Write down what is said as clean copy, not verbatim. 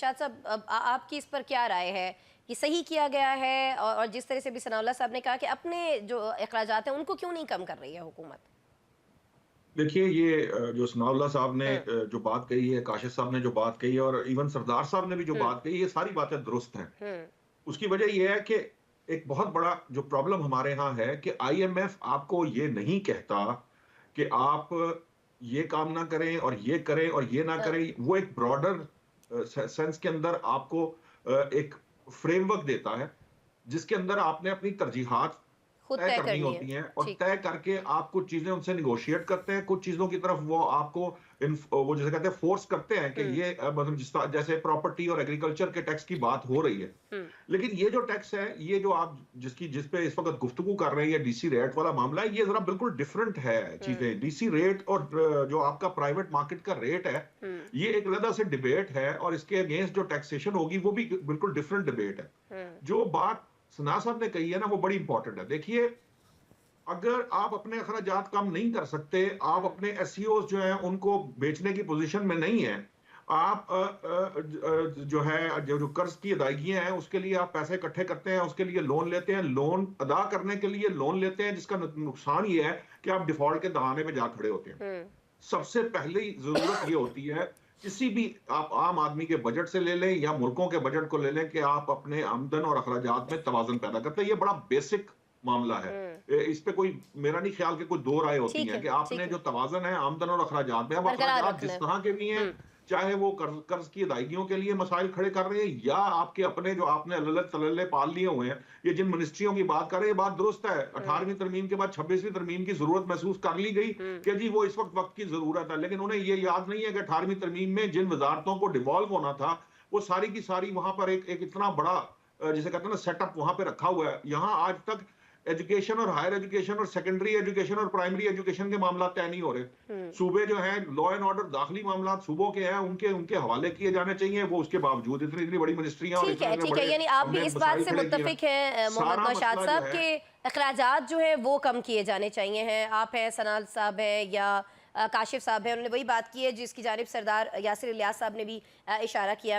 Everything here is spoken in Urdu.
شاد صاحب آپ کی اس پر کیا رائے ہے کہ صحیح کیا گیا ہے اور جس طرح سے بھی ثناء اللہ صاحب نے کہا کہ اپنے جو اخراجات ہیں ان کو کیوں نہیں کم کر رہی ہے حکومت؟ دیکھیے یہ جو ثناء اللہ صاحب نے جو بات کہی ہے، کاشف صاحب نے جو بات کہی ہے اور ایون سردار صاحب نے بھی جو بات کہی، یہ ساری باتیں درست ہیں۔ اس کی وجہ یہ ہے کہ ایک بہت بڑا جو پرابلم ہمارے ہاں ہے کہ آئی ایم ایف آپ کو یہ نہیں کہتا کہ آپ یہ کام نہ کریں اور یہ کریں اور یہ نہ کریں۔ وہ ایک براڈر سینس کے اندر آپ کو ایک فریم ورک دیتا ہے جس کے اندر آپ نے اپنی ترجیحات خود طے طے کرنی کرنی ہے۔ ہوتی ہیں اور ٹھیک۔ طے کر کے آپ کچھ چیزیں ان سے نیگوشیٹ کرتے ہیں، کچھ چیزوں کی طرف وہ آپ کو وہ جیسے کہتے ہیں فورس کرتے ہیں کہ یہ مطلب جیسے پراپرٹی اور ایگریکلچر کے ٹیکس کی بات ہو رہی ہے، لیکن یہ جو ٹیکس ہے، یہ جو آپ جس پہ اس وقت گفتگو کر رہے ہیں، یہ ڈی سی ریٹ والا معاملہ ہے، یہ ذرا بالکل ڈیفرنٹ ہے چیزیں۔ ڈی سی ریٹ اور جو آپ کا پرائیویٹ مارکیٹ کا ریٹ ہے، یہ ایک علیحدہ سے ڈیبیٹ ہے اور اس کے اگینسٹ جو ٹیکسیشن ہوگی وہ بھی بالکل ڈیفرنٹ ڈیبیٹ ہے۔ جو بات ثناء صاحب نے کہی ہے نا، وہ بڑی امپورٹنٹ ہے۔ دیکھیے، اگر آپ اپنے اخراجات کم نہیں کر سکتے، آپ اپنے ایس سی اوز جو ہیں ان کو بیچنے کی پوزیشن میں نہیں ہیں، آپ جو ہے جو قرض کی ادائیگیاں ہیں اس کے لیے آپ پیسے اکٹھے کرتے ہیں، اس کے لیے لون لیتے ہیں، لون ادا کرنے کے لیے لون لیتے ہیں، جس کا نقصان یہ ہے کہ آپ ڈیفالٹ کے دہانے پہ جا کھڑے ہوتے ہیں۔ سب سے پہلی ضرورت یہ ہوتی ہے، کسی بھی آپ عام آدمی کے بجٹ سے لے لیں یا ملکوں کے بجٹ کو لے لیں، کہ آپ اپنے آمدن اور اخراجات میں توازن پیدا کرتے ہیں۔ یہ بڑا بیسک معاملہ ہے، اس پہ کوئی میرا نہیں خیال کہ کوئی دو رائے ہوتی ٹھیک ہیں ہے، کہ آپ نے ٹھیک ہے، جو توازن ہے آمدن اور اخراجات میں، اب برقرار اخراجات رکھنا جس ہے۔ طرح کے بھی ہیں، چاہے وہ قرض کی ادائیگیوں کے لیے مسائل کھڑے کر رہے ہیں یا آپ کے اپنے جو آپ نے اللہ تللے پال لیے ہوئے ہیں، یہ جن منسٹریوں کی بات کر رہے ہیں، یہ بات درست ہے۔ 18ویں ترمیم کے بعد 26ویں ترمیم کی ضرورت محسوس کر لی گئی کہ جی وہ اس وقت کی ضرورت ہے، لیکن انہیں یہ یاد نہیں ہے کہ 18ویں ترمیم میں جن وزارتوں کو ڈیوالو ہونا تھا، وہ ساری کی ساری وہاں پر ایک اتنا بڑا جسے کہتے ہیں نا سیٹ اپ وہاں پہ رکھا ہوا ہے۔ یہاں آج تک ایجوکیشن اور ہائر ایجوکیشن اور سیکنڈری ایجوکیشن اور پرائمری ایجوکیشن کے معاملات طے نہیں ہو رہے۔ صوبے جو ہیں لا اینڈ آرڈر داخلی معاملات صوبوں کے ہیں، ان کے حوالے کیے جانے چاہیے، وہ اس کے باوجود اتنی بڑی منسٹریاں اور ٹھیک ہے، اتنے ٹھیک ہے، بڑے یعنی آپ ہم بھی نے اس بات مسائل سے کھڑے کیے ہیں۔ متفق ہیں محمد سارا نوشاد مسئلہ جو صاحب ہے، کہ اخراجات جو ہیں وہ کم کیے جانے چاہیے ہیں۔ آپ ہیں، ثناء صاحب ہیں یا کاشف صاحب ہیں، انہوں نے وہی بات کی ہے جس کی جانب سردار یاسر الیاس صاحب نے بھی اشارہ کیا۔